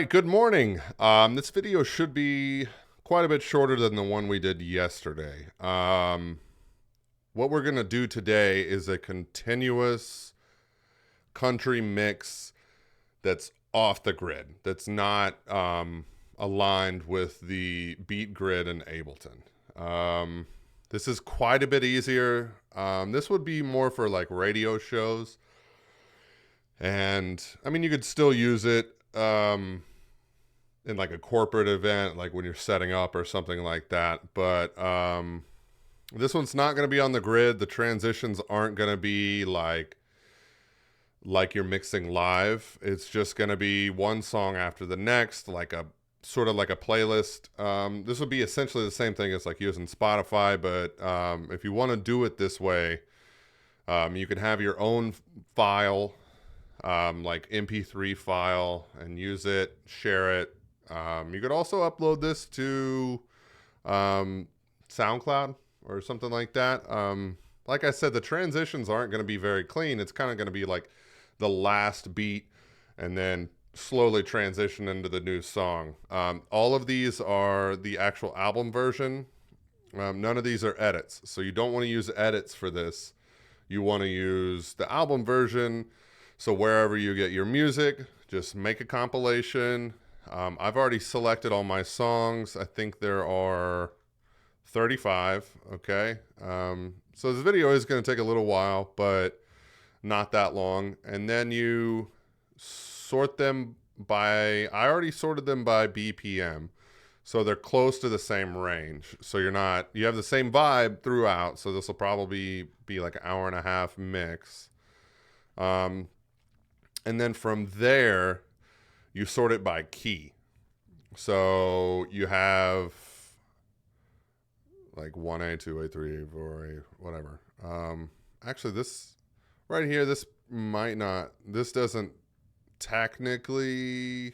right, good morning. This video should be quite a bit shorter than the one we did yesterday. What we're going to do today is a continuous country mix that's off the grid, that's not aligned with the beat grid in Ableton. This is quite a bit easier. This would be more for like radio shows. And I mean, you could still use it in like a corporate event, like when you're setting up or something like that. But this one's not going to be on the grid. The transitions aren't going to be like you're mixing live. It's just going to be one song after the next, like a sort of like a playlist. This would be essentially the same thing as like using Spotify, but if you want to do it this way, you can have your own file, like MP3 file, and use it, share it. You could also upload this to SoundCloud or something like that. Like I said, the transitions aren't going to be very clean. It's kind of going to be like the last beat and then slowly transition into the new song. All of these are the actual album version. None of these are edits. So you don't want to use edits for this. You want to use the album version. So wherever you get your music, just make a compilation. I've already selected all my songs. I think there are 35. Okay. So this video is going to take a little while, but not that long. And then you sort them by, I already sorted them by BPM. So they're close to the same range. So you have the same vibe throughout. So this will probably be like an hour and a half mix. And then from there, you sort it by key. So you have like 1A, 2A, 3A, 4A, whatever. Actually, this right here, this doesn't technically,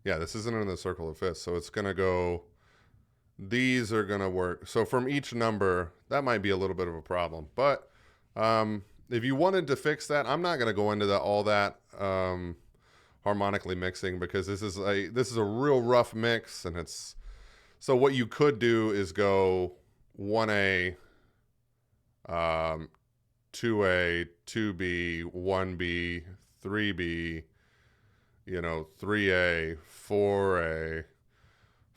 yeah, this isn't in the circle of fifths. So it's going to go, these are going to work. So from each number, that might be a little bit of a problem. But if you wanted to fix that, I'm not going to go into all that harmonically mixing, because this is a real rough mix, and so what you could do is go 1A, 2A, 2B, 1B, 3B, 3A, 4A,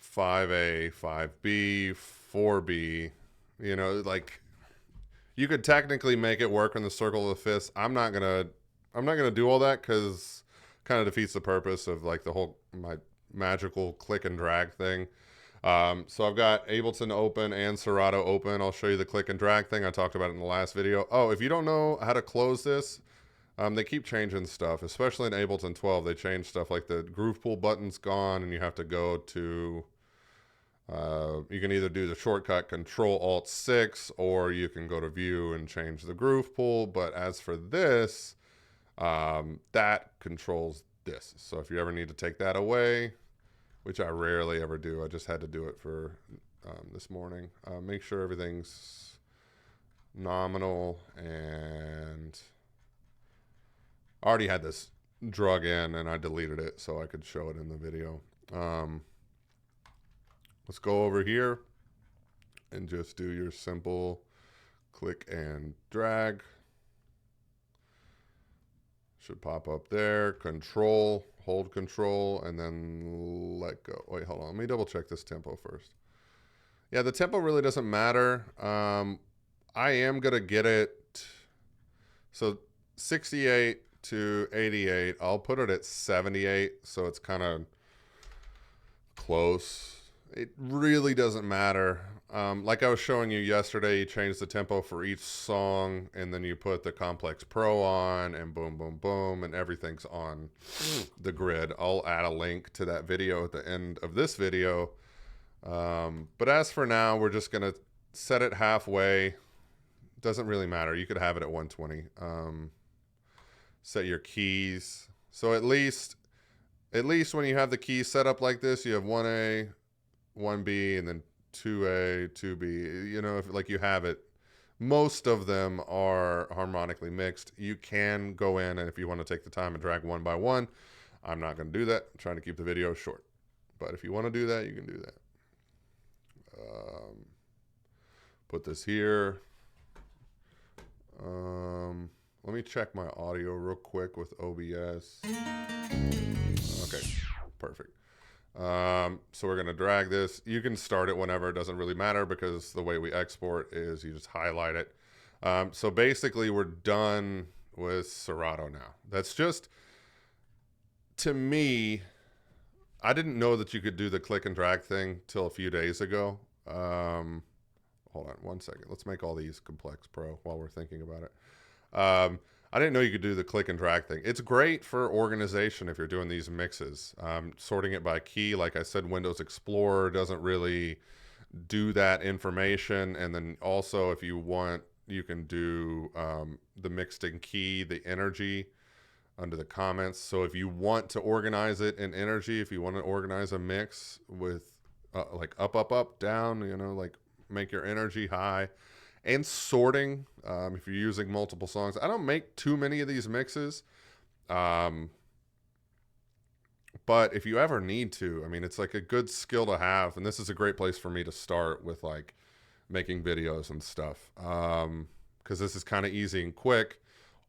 5A, 5B, 4B, like you could technically make it work in the circle of the fifths. I'm not gonna do all that, because kind of defeats the purpose of like my magical click and drag thing. So I've got Ableton open and Serato open. I'll show you the click and drag thing. I talked about it in the last video. Oh, if you don't know how to close this, they keep changing stuff, especially in Ableton 12. They change stuff like the groove pool button's gone, and you have to go to, you can either do the shortcut Control-Alt-6, or you can go to View and change the groove pool. But as for this, that controls this. So if you ever need to take that away, which I rarely ever do, I just had to do it for this morning. Make sure everything's nominal, and I already had this drug in and I deleted it so I could show it in the video. Let's go over here and just do your simple click and drag. Should pop up there. Control, hold control, and then let go. Wait, hold on. Let me double check this tempo first. Yeah, the tempo really doesn't matter. I am going to get it. So 68 to 88. I'll put it at 78, so it's kind of close. It really doesn't matter. Like I was showing you yesterday, you change the tempo for each song, and then you put the Complex Pro on, and boom, boom, boom, and everything's on the grid. I'll add a link to that video at the end of this video. But as for now, we're just going to set it halfway. Doesn't really matter. You could have it at 120. Set your keys. So at least when you have the keys set up like this, you have 1A, 1B, and then 2A, 2B, if like you have it, most of them are harmonically mixed. You can go in, and if you want to take the time and drag one by one, I'm not going to do that. I'm trying to keep the video short. But if you want to do that, you can do that. Put this here. Let me check my audio real quick with OBS. Okay, perfect. So we're going to drag this. You can start it whenever. It doesn't really matter because the way we export is you just highlight it. So basically we're done with Serato now. That's just, to me, I didn't know that you could do the click and drag thing till a few days ago. Hold on one second. Let's make all these Complex Pro while we're thinking about it. I didn't know you could do the click and drag thing. It's great for organization if you're doing these mixes. Sorting it by key, like I said, Windows Explorer doesn't really do that information. And then also if you want, you can do the mixed in key, the energy under the comments. So if you want to organize it in energy, if you want to organize a mix with like up, up, up, down, you know, like make your energy high, and sorting if you're using multiple songs. I don't make too many of these mixes, but if you ever need to, I mean, it's like a good skill to have, and this is a great place for me to start with like making videos and stuff, because this is kind of easy and quick.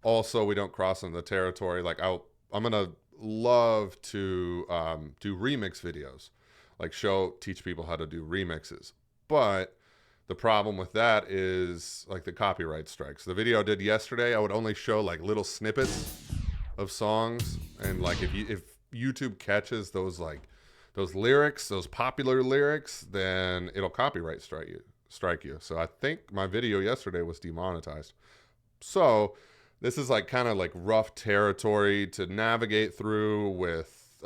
Also, we don't cross into the territory. Like I'm gonna love to do remix videos, like teach people how to do remixes, but the problem with that is like the copyright strikes. The video I did yesterday, I would only show like little snippets of songs, and like if YouTube catches those lyrics, those popular lyrics, then it'll copyright strike you. So I think my video yesterday was demonetized. So this is like kind of like rough territory to navigate through with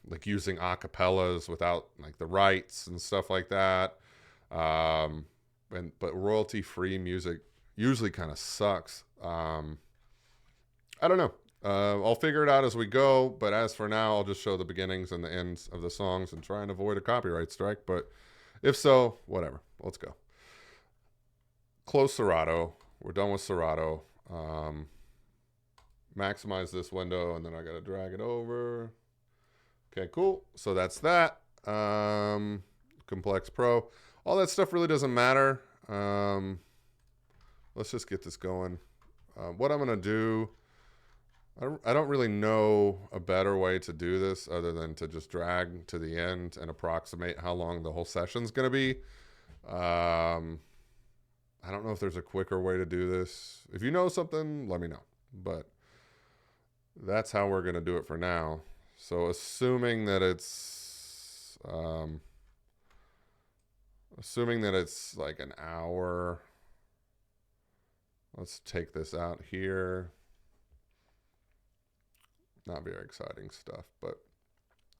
like using acapellas without like the rights and stuff like that. But royalty-free music usually kind of sucks. I don't know. I'll figure it out as we go. But as for now, I'll just show the beginnings and the ends of the songs and try and avoid a copyright strike. But if so, whatever. Let's go. Close Serato. We're done with Serato. Maximize this window, and then I got to drag it over. Okay, cool. So that's that. Complex Pro. All that stuff really doesn't matter. Let's just get this going. What I'm going to do, I don't really know a better way to do this other than to just drag to the end and approximate how long the whole session's going to be. I don't know if there's a quicker way to do this. If you know something, let me know. But that's how we're going to do it for now. So assuming that it's like an hour, let's take this out here. Not very exciting stuff, but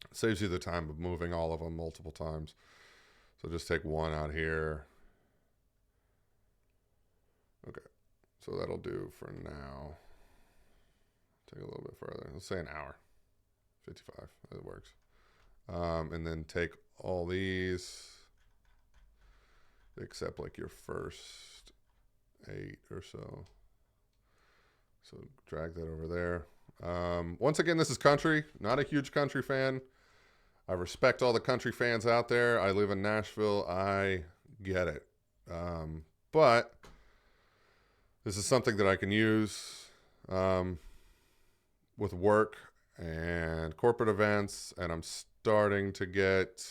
it saves you the time of moving all of them multiple times. So just take one out here. Okay, so that'll do for now. Take a little bit further. Let's say an hour. 55, that works. And then take all these, except like your first 8 or so. So drag that over there. Once again, this is country. Not a huge country fan. I respect all the country fans out there. I live in Nashville. I get it. But this is something that I can use with work and corporate events. And I'm starting to get,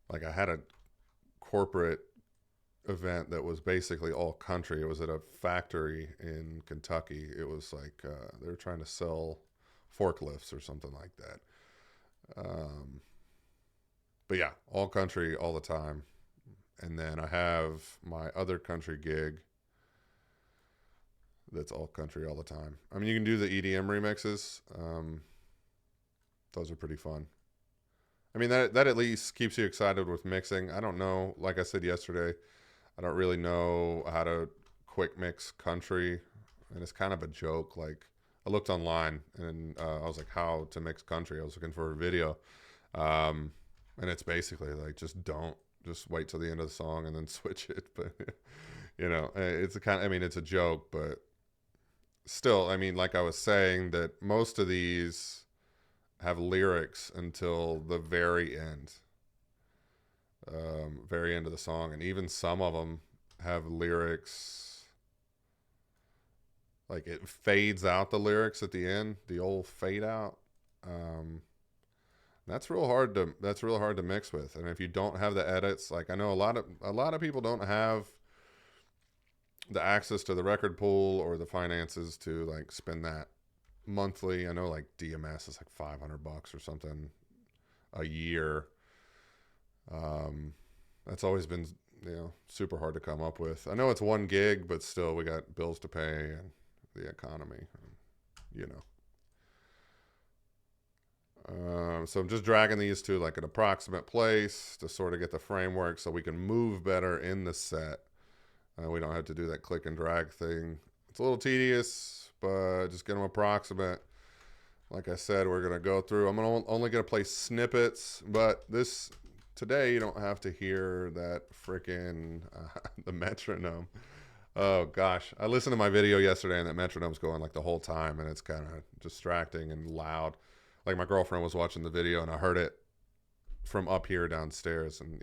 like, I had a corporate event that was basically all country. It was at a factory in Kentucky. It was like they were trying to sell forklifts or something like that. But yeah, all country all the time. And then I have my other country gig that's all country all the time. I mean, you can do the EDM remixes. Those are pretty fun. I mean, that at least keeps you excited with mixing. I don't know. Like I said yesterday, I don't really know how to quick mix country. And it's kind of a joke. Like, I looked online and I was like, how to mix country. I was looking for a video. And it's basically like, just wait till the end of the song and then switch it. But, you know, it's it's a joke, but still, I mean, like I was saying, that most of these have lyrics until the very end of the song, and even some of them have lyrics, like it fades out the lyrics at the end, the old fade out. That's real hard to mix with. And if you don't have the edits, like I know a lot of people don't have the access to the record pool or the finances to like spend that monthly. I know like DMS is like $500 or something a year. That's always been, super hard to come up with. I know it's one gig, but still we got bills to pay and the economy, so I'm just dragging these to like an approximate place to sort of get the framework so we can move better in the set. We don't have to do that click and drag thing. It's a little tedious, but just get them approximate. Like I said, we're going to go through. I'm only going to play snippets, but today you don't have to hear that freaking the metronome. Oh gosh, I listened to my video yesterday and that metronome's going like the whole time, and it's kind of distracting and loud. Like my girlfriend was watching the video and I heard it from up here downstairs, and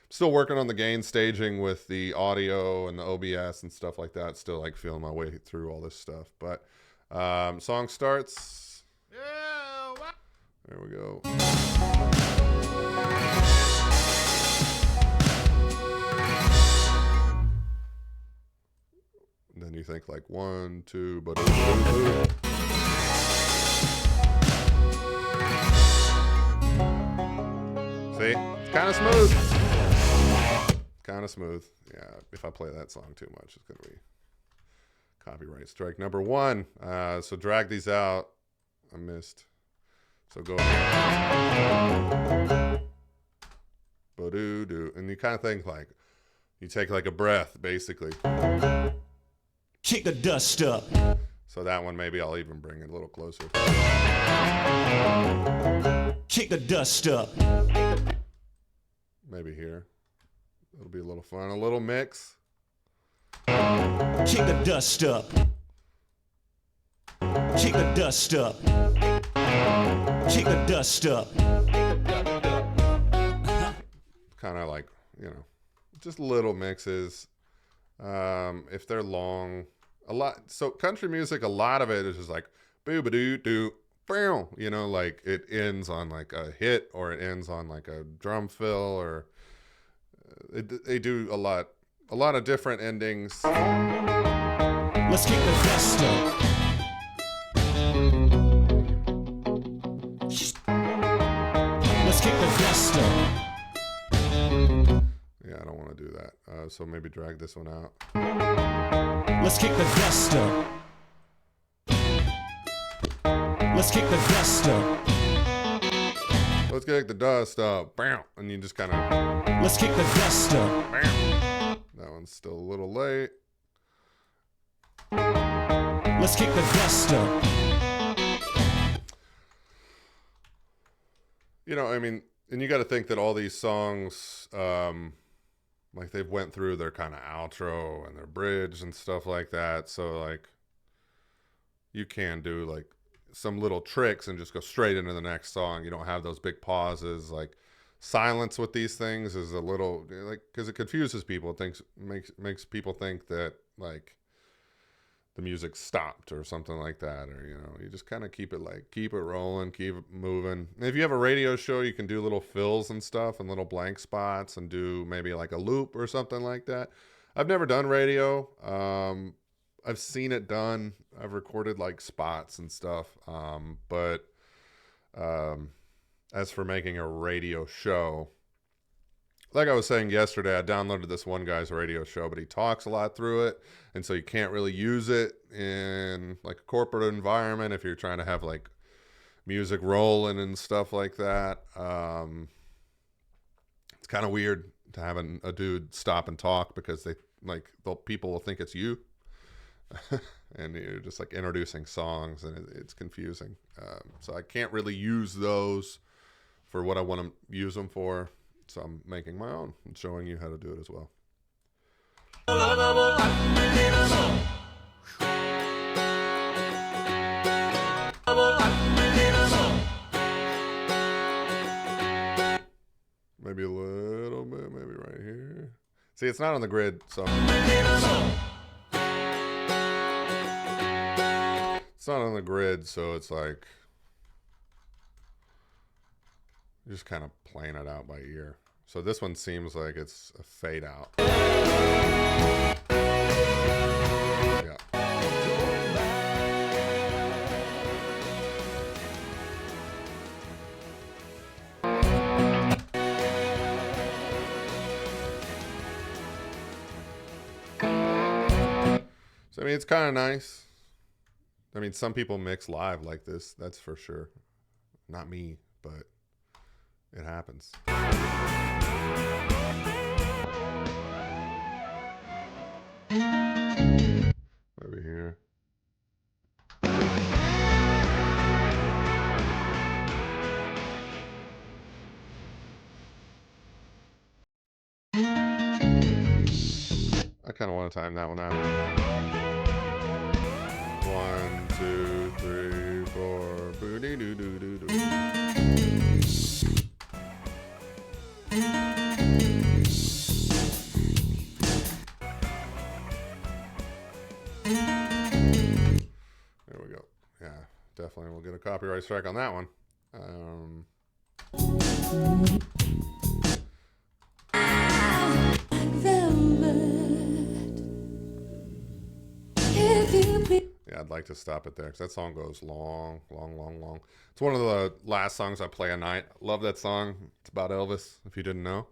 still working on the gain staging with the audio and the OBS and stuff like that. Still like feeling my way through all this stuff, but song starts. There we go. Then you think like 1, 2, but see, it's kind of smooth. Yeah, if I play that song too much, it's gonna be copyright strike number 1. So drag these out. I missed. So go ba-doo-doo, and you kind of think like you take like a breath, basically. Kick the dust up. So that one, maybe I'll even bring it a little closer. Kick the dust up. Maybe here. It'll be a little fun. A little mix. Kick the dust up. Kick the dust up. Kick the dust up. Kind of like, just little mixes. If they're long, a lot. So country music, a lot of it is just like boo-ba-doo-doo, like it ends on like a hit, or it ends on like a drum fill, or they do a lot of different endings. Let's kick the dust up. Let's kick the dust up. Yeah, I don't want to do that. So maybe drag this one out. Let's kick the dust up. Let's kick the dust up. Let's kick the dust up. Bam. And you just kind of. Let's kick the dust up. Bam. That one's still a little late. Let's kick the dust up. And you got to think that all these songs, like they've went through their kind of outro and their bridge and stuff like that. So like you can do like some little tricks and just go straight into the next song. You don't have those big pauses. Like silence with these things is a little like, because it confuses people. It makes people think that like the music stopped or something like that, or you just kind of keep it rolling, keep it moving. And if you have a radio show, you can do little fills and stuff and little blank spots and do maybe like a loop or something like that. I've never done radio. I've seen it done. I've recorded like spots and stuff. But as for making a radio show, like I was saying yesterday, I downloaded this one guy's radio show, but he talks a lot through it. And so you can't really use it in like a corporate environment if you're trying to have like music rolling and stuff like that. It's kind of weird to have a dude stop and talk, because people will think it's you. And you're just like introducing songs, and it's confusing. So I can't really use those for what I want to use them for. So I'm making my own and showing you how to do it as well. See, it's not on the grid, so it's not on the grid, so it's like you're just kind of playing it out by ear. So this one seems like it's a fade out. Yeah. So, I mean, it's kind of nice. I mean, some people mix live like this, that's for sure. Not me, but it happens. Over here. I kind of want to time that one out. 1, 2, 3, 4. Booty doo doo doo doo. There we go. Yeah, definitely we'll get a copyright strike on that one. Yeah, I'd like to stop it there because that song goes long, long, long, long. It's one of the last songs I play at night. Love that song. It's about Elvis, if you didn't know.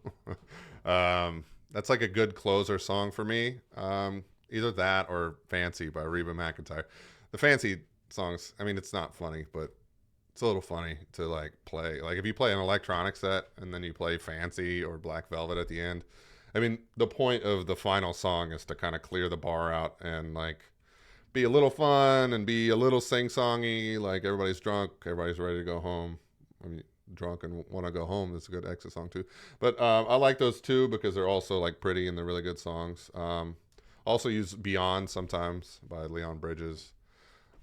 That's like a good closer song for me. Either that or Fancy by Reba McEntire. The Fancy songs, I mean, it's not funny, but it's a little funny to like play. Like if you play an electronic set and then you play Fancy or Black Velvet at the end. I mean, the point of the final song is to kind of clear the bar out and like be a little fun and be a little sing-songy. Like everybody's drunk, everybody's ready to go home. I mean, drunk and want to go home. That's a good exit song too. But I like those two because they're also like pretty and they're really good songs. Also use Beyond sometimes by Leon Bridges.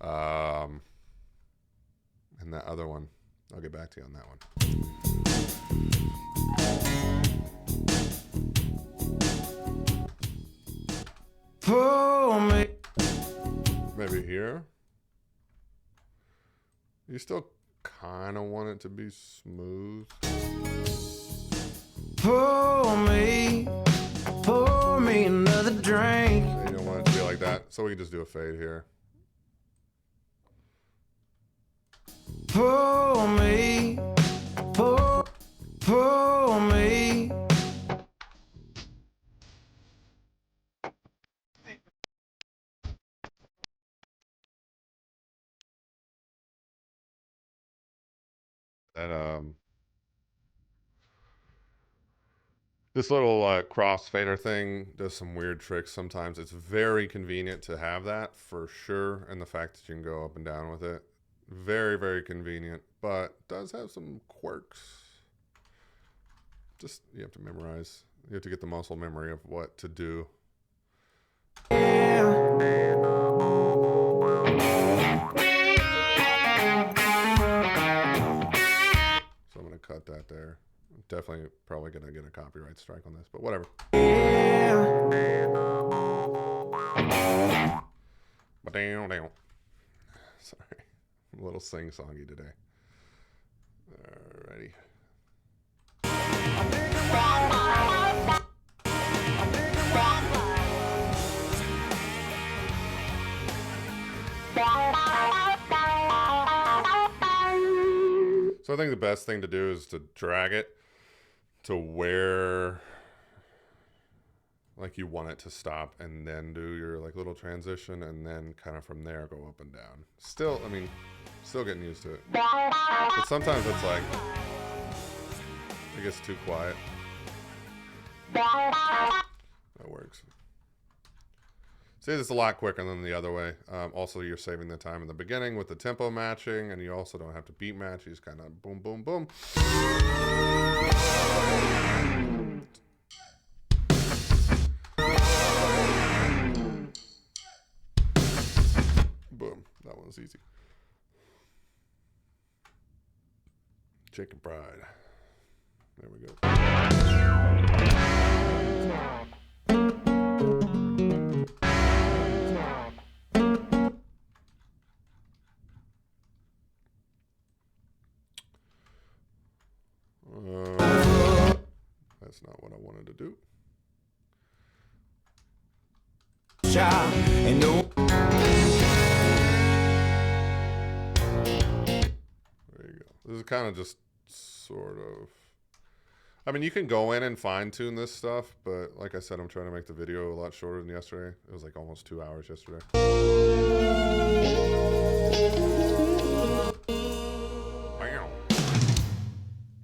And that other one, I'll get back to you on that one. For me. Maybe here. You still kind of want it to be smooth. Pour me another drink. So you don't want it to be like that. So we can just do a fade here. Pour me. And this little crossfader thing does some weird tricks sometimes. It's very convenient to have that for sure, and the fact that you can go up and down with it, very, very convenient, but does have some quirks. Just you have to memorize. You have to get the muscle memory of what to do. So I'm going to cut that there. I'm definitely probably going to get a copyright strike on this, but whatever. Sorry. I'm a little sing-songy today. Alrighty. So I think the best thing to do is to drag it to where like you want it to stop and then do your like little transition and then kind of from there go up and down. Still, I mean, still getting used to it. But sometimes it's like it gets too quiet. That works. See, this is a lot quicker than the other way. Also, you're saving the time in the beginning with the tempo matching, and you also don't have to beat match. You just kind of boom, boom, boom. Boom. That one was easy. Chicken pride. There we go. That's not what I wanted to do. And no. There you go. This is kind of just sort of, I mean, you can go in and fine tune this stuff, but like I said, I'm trying to make the video a lot shorter than yesterday. It was like almost 2 hours yesterday. Bam.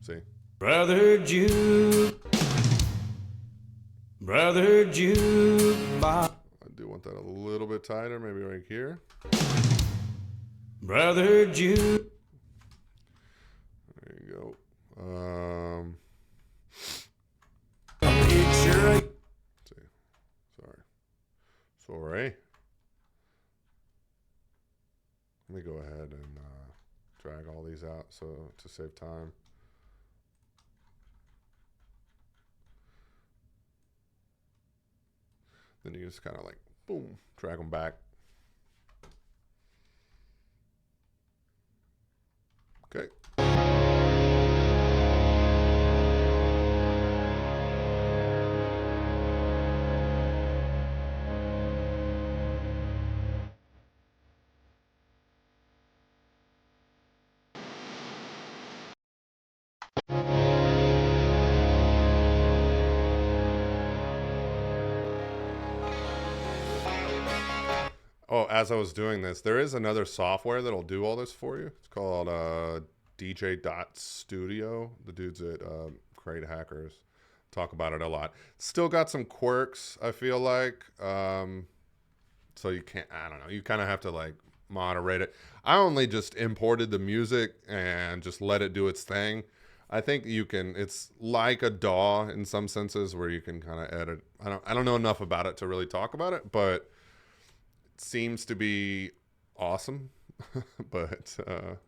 See? Brother Jude. I do want that a little bit tighter, maybe right here. Brother Jude. There you go. Picture. See. Sorry. Let me go ahead and drag all these out so to save time. Then you just kind of like, boom, drag them back. Okay. Oh, as I was doing this, there is another software that'll do all this for you. It's called DJ.studio. The dudes at Crate Hackers talk about it a lot. Still got some quirks, I feel like. So you can't, I don't know, you kind of have to like moderate it. I only just imported the music and just let it do its thing. I think you can, it's like a DAW in some senses where you can kind of edit. I don't know enough about it to really talk about it, but it seems to be awesome. But so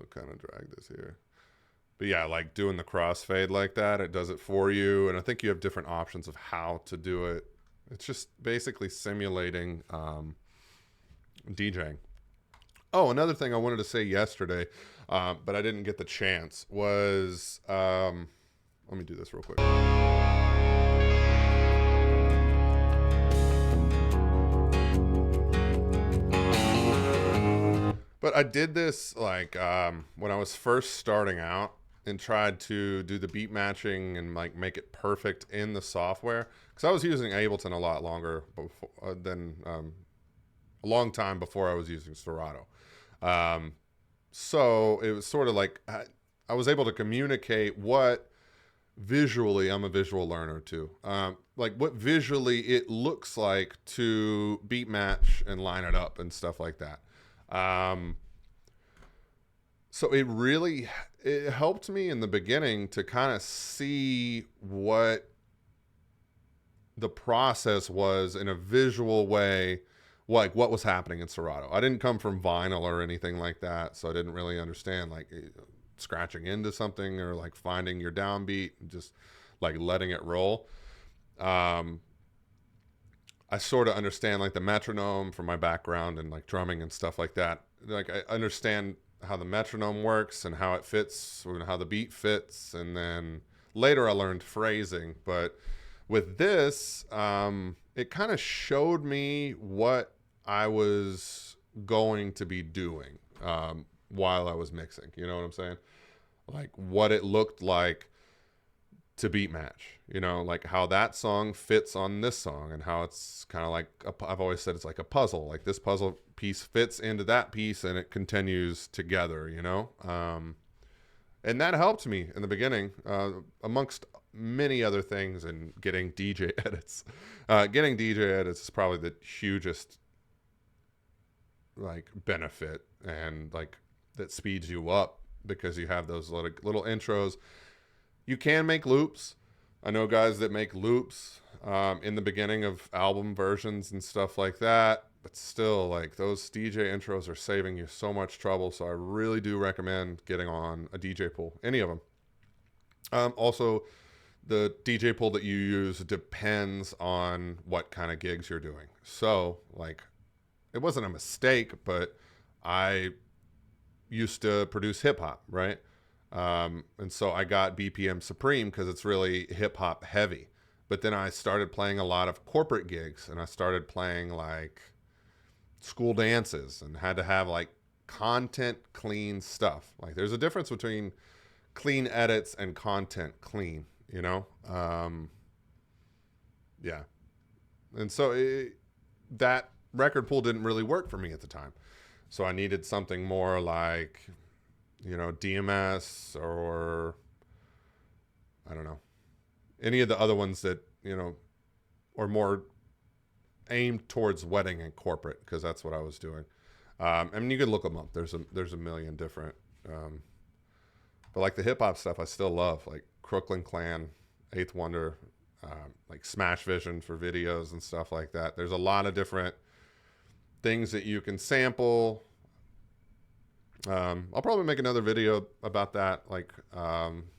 kind of drag this here. But yeah, like doing the crossfade like that, it does it for you. And I think you have different options of how to do it. It's just basically simulating DJing. Oh, another thing I wanted to say yesterday, but I didn't get the chance, was, let me do this real quick. But I did this like when I was first starting out and tried to do the beat matching and like make it perfect in the software, because I was using Ableton a lot longer before, than a long time before I was using Serato. So it was sort of like I was able to communicate what visually, I'm a visual learner too, like what visually it looks like to beat match and line it up and stuff like that. So it helped me in the beginning to kind of see what the process was in a visual way, like what was happening in Serato. I didn't come from vinyl or anything like that, so I didn't really understand like scratching into something or like finding your downbeat and just like letting it roll. I sort of understand like the metronome from my background and like drumming and stuff like that. Like I understand how the metronome works and how it fits and how the beat fits. And then later I learned phrasing. But with this, it kind of showed me what I was going to be doing while I was mixing. You know what I'm saying? Like what it looked like to beat match, you know, like how that song fits on this song and how it's kind of like, I've always said it's like a puzzle, like this puzzle piece fits into that piece and it continues together, you know? And that helped me in the beginning, amongst many other things, in getting DJ edits. Getting DJ edits is probably the hugest like benefit, and like that speeds you up because you have those little intros. You can make loops. I know guys that make loops in the beginning of album versions and stuff like that, but still, like, those DJ intros are saving you so much trouble. So I really do recommend getting on a DJ pool, any of them. Also, the DJ pool that you use depends on what kind of gigs you're doing. So, like, it wasn't a mistake, but I used to produce hip hop, right? And so I got BPM Supreme because it's really hip hop heavy. But then I started playing a lot of corporate gigs, and I started playing like school dances and had to have like content clean stuff. Like, there's a difference between clean edits and content clean, you know? Yeah. And so that record pool didn't really work for me at the time. So I needed something more like, you know, DMS or I don't know, any of the other ones that, you know, or more aimed towards wedding and corporate, because that's what I was doing. I mean, you could look them up. There's a million different, but like the hip hop stuff, I still love, like Crooklyn Clan, Eighth Wonder, like Smash Vision for videos and stuff like that. There's a lot of different things that you can sample. I'll probably make another video about that, like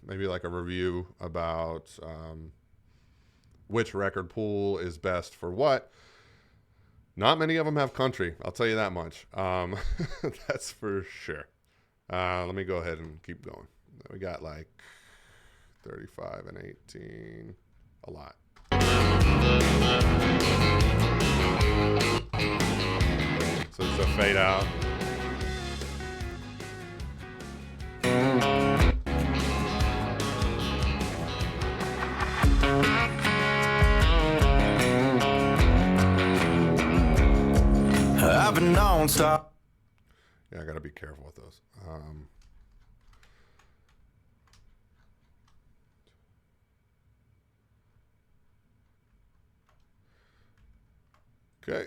maybe like a review about which record pool is best for what. Not many of them have country, I'll tell you that much. That's for sure. Let me go ahead and keep going. We got like 35 and 18, a lot. So it's a fade out. I've been non-stop. Yeah, I gotta be careful with those. Okay.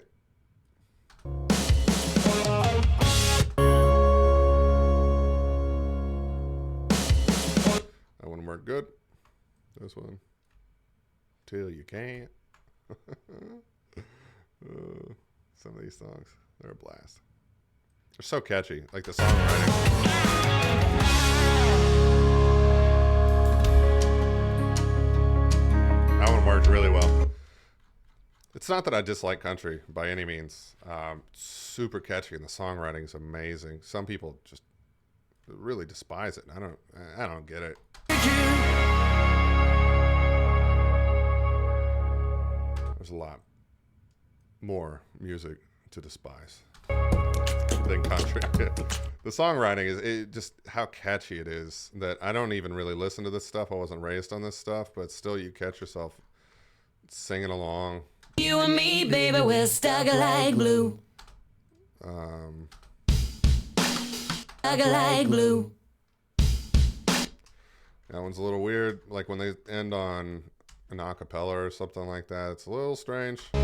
That one worked good. This one. Till you can't. Some of these songs, they're a blast. They're so catchy, like the songwriting. That one worked really well. It's not that I dislike country by any means. Super catchy, and the songwriting is amazing. Some people just really despise it. I don't get it. There's a lot more music to despise than country. The songwriting is just how catchy it is that I don't even really listen to this stuff. I wasn't raised on this stuff, but still you catch yourself singing along. You and me, baby, we're stuck like glue. Stuck like glue. That one's a little weird. Like when they end on an acapella or something like that, it's a little strange. So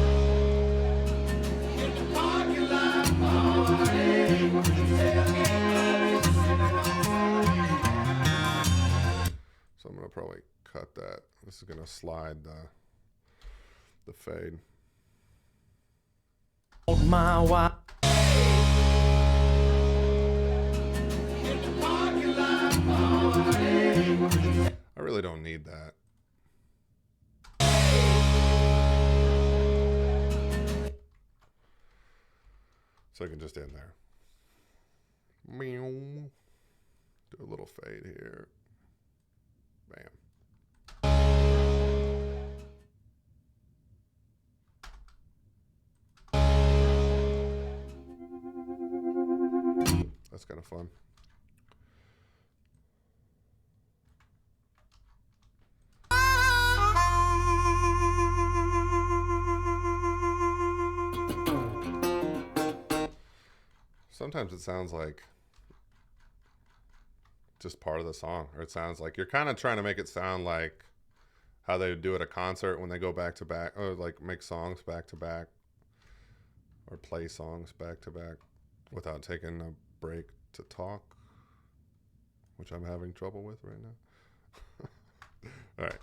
I'm gonna probably cut that. This is gonna slide the fade. My wife. I really don't need that. So I can just end there. Meow. Do a little fade here. Bam. That's kind of fun. Sometimes it sounds like just part of the song, or it sounds like you're kind of trying to make it sound like how they do at a concert when they go back to back, or like make songs back to back, or play songs back to back without taking a break to talk, which I'm having trouble with right now. All right.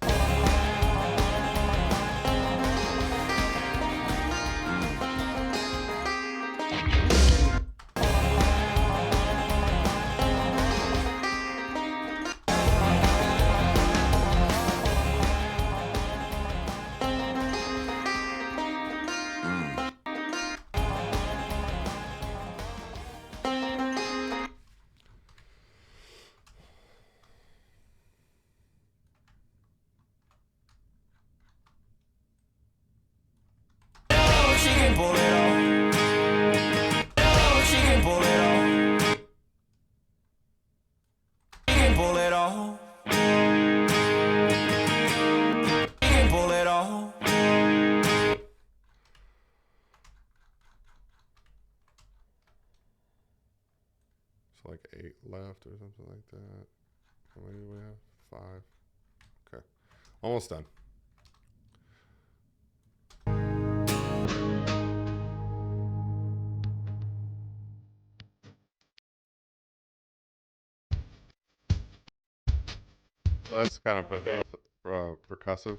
can pull it off. Oh, she can pull it off. She can pull it off. She can pull it off. It's like 8 left or something like that. How many do we have? 5. Okay. Almost done. That's kind of percussive.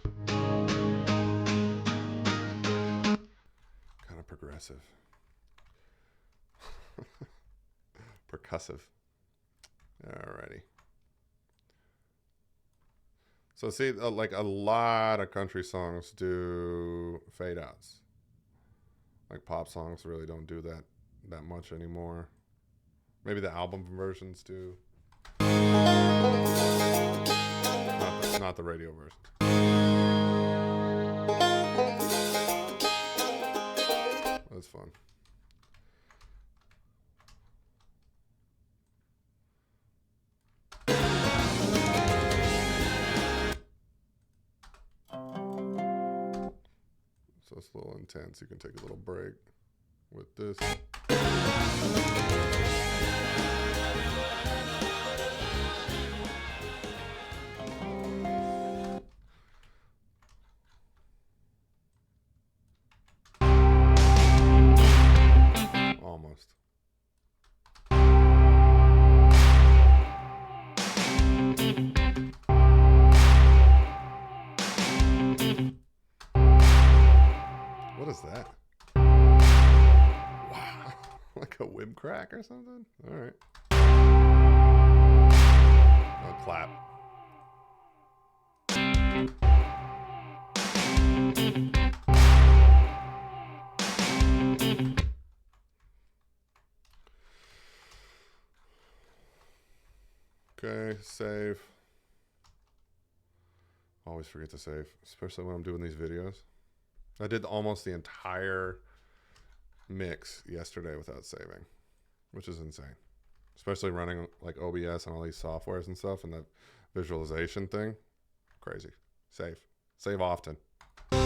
Kind of progressive. Percussive. Alrighty. So see, like a lot of country songs do fade outs. Like pop songs really don't do that much anymore. Maybe the album versions do. Not the radio versions. That's fun. So it's a little intense. You can take a little break with this. Almost. What is that? Wow. Like a whip crack or something? All right. Oh, clap. Okay, save. Always forget to save, especially when I'm doing these videos. I did almost the entire mix yesterday without saving, which is insane. Especially running like OBS and all these softwares and stuff and that visualization thing. Crazy. Save. Save often. And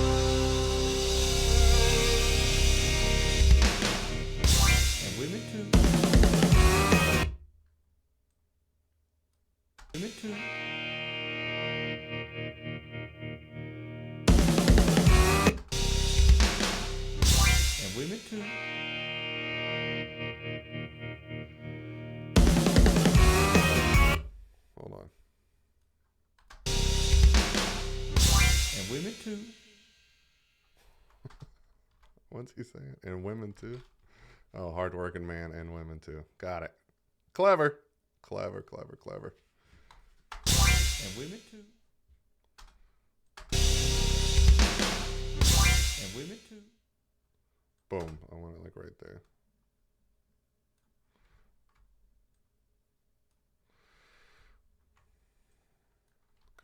women too. Women too. And women too. Hold on. And women too. What's he saying? And women too? Oh, hardworking man and women too. Got it. Clever. Clever, clever, clever. And women too. And women too. Boom. I want it like right there.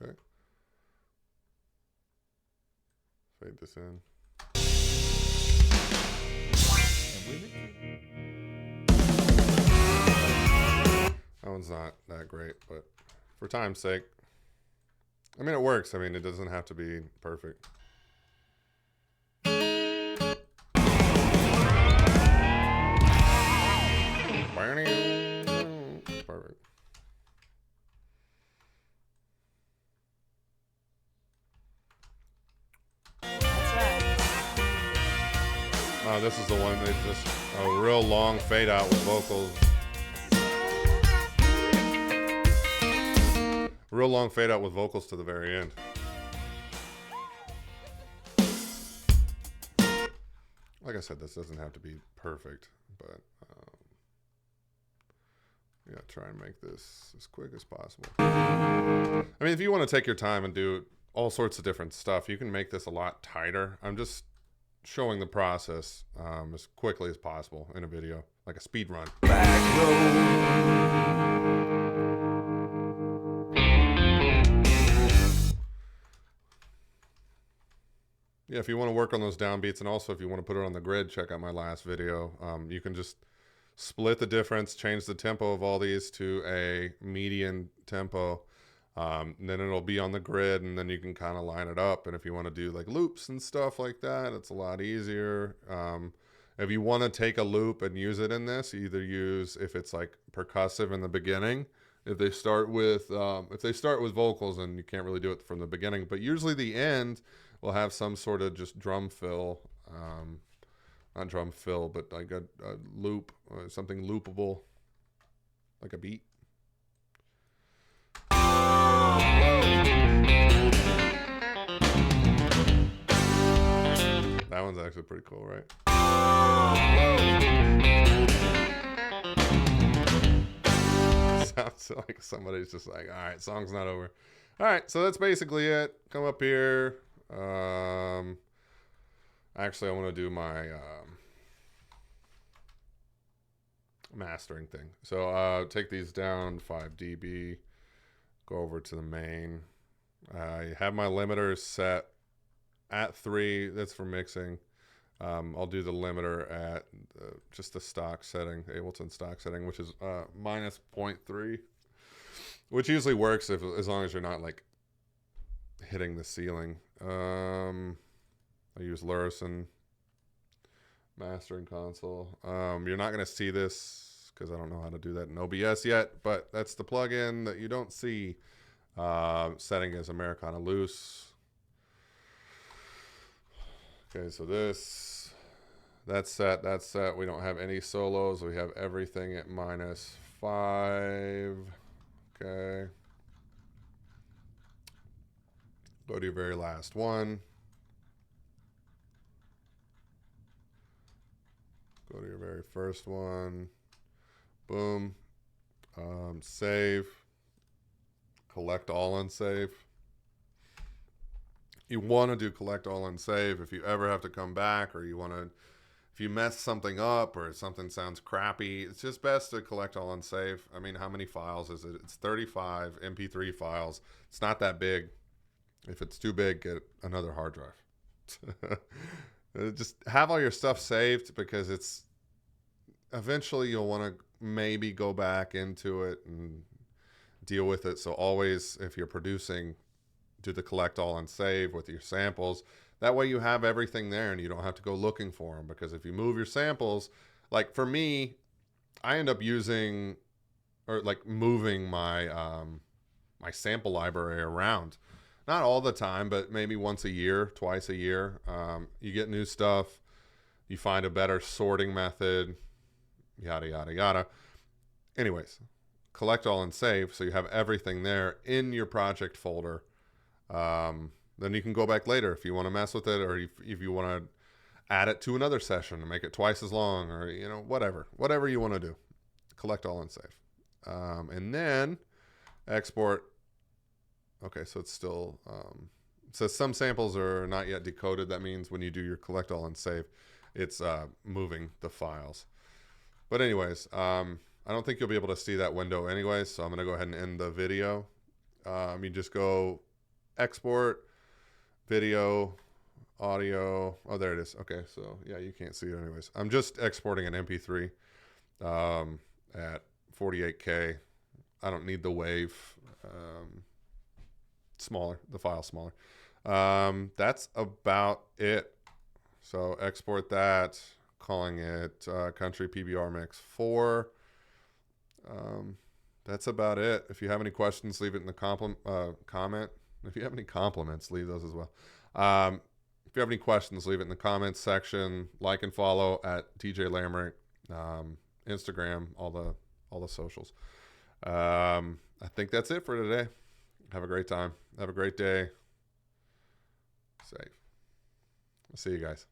Okay. Fade this in. And women too. That one's not that great, but for time's sake. I mean, it works. I mean, it doesn't have to be perfect. Perfect. Oh, this is the one that just a real long fade out with vocals. Real long fade out with vocals to the very end. Like I said, this doesn't have to be perfect, but yeah, try and make this as quick as possible. I mean, if you want to take your time and do all sorts of different stuff, you can make this a lot tighter. I'm just showing the process as quickly as possible in a video, like a speed run. Back row. Yeah, if you want to work on those downbeats, and also if you want to put it on the grid, check out my last video. You can just split the difference, change the tempo of all these to a median tempo. And then it'll be on the grid, and then you can kind of line it up. And if you want to do like loops and stuff like that, it's a lot easier. If you want to take a loop and use it in this, either use if it's like percussive in the beginning. If they start with vocals, and you can't really do it from the beginning, but usually the end will have some sort of just drum fill, not drum fill, but like a loop, something loopable, like a beat. That one's actually pretty cool, right? Sounds like somebody's just like, all right, song's not over. All right, so that's basically it. Come up here. Actually, I want to do my mastering thing. So take these down 5 dB. Go over to the main. I have my limiters set at 3. That's for mixing. I'll do the limiter at just the stock setting, Ableton stock setting, which is minus 0.3, which usually works as long as you're not like hitting the ceiling. I use Lurison mastering console. You're not going to see this because I don't know how to do that in OBS yet, but that's the plugin that you don't see. Setting is Americana Loose. Okay, so that's set. We don't have any solos. We have everything at -5. Okay. Go to your very last one. Go to your very first one. Boom. Save. Collect all and save. You want to do collect all and save if you ever have to come back, or if you mess something up or something sounds crappy, it's just best to collect all and save. I mean, how many files is it? It's 35 MP3 files. It's not that big. If it's too big, get another hard drive. Just have all your stuff saved, because it's eventually you'll want to maybe go back into it and deal with it. So always, if you're producing, do the collect all and save with your samples. That way you have everything there and you don't have to go looking for them, because if you move your samples, like for me, I end up using or like moving my my sample library around. Not all the time, but maybe once a year, twice a year. You get new stuff, you find a better sorting method, yada, yada, yada. Anyways, collect all and save, so you have everything there in your project folder. Then you can go back later if you want to mess with it, or if you want to add it to another session and make it twice as long, or whatever you want to do. Collect all and save. And then export. Okay, so it's still it says some samples are not yet decoded. That means when you do your collect all and save, it's moving the files. But anyways, I don't think you'll be able to see that window anyways, so I'm going to go ahead and end the video. You just go export, video, audio. Oh, there it is. Okay, so yeah, you can't see it anyways. I'm just exporting an MP3 at 48K. I don't need the wave. Smaller, the file smaller. That's about it. So export that, calling it Country PBR Mix 4. That's about it. If you have any questions, leave it in the comment. If you have any compliments, leave those as well. If you have any questions, leave it in the comments section. Like and follow at TJ Lamrick, Instagram, all the socials. I think that's it for today. Have a great time. Have a great day. Safe. I'll see you guys.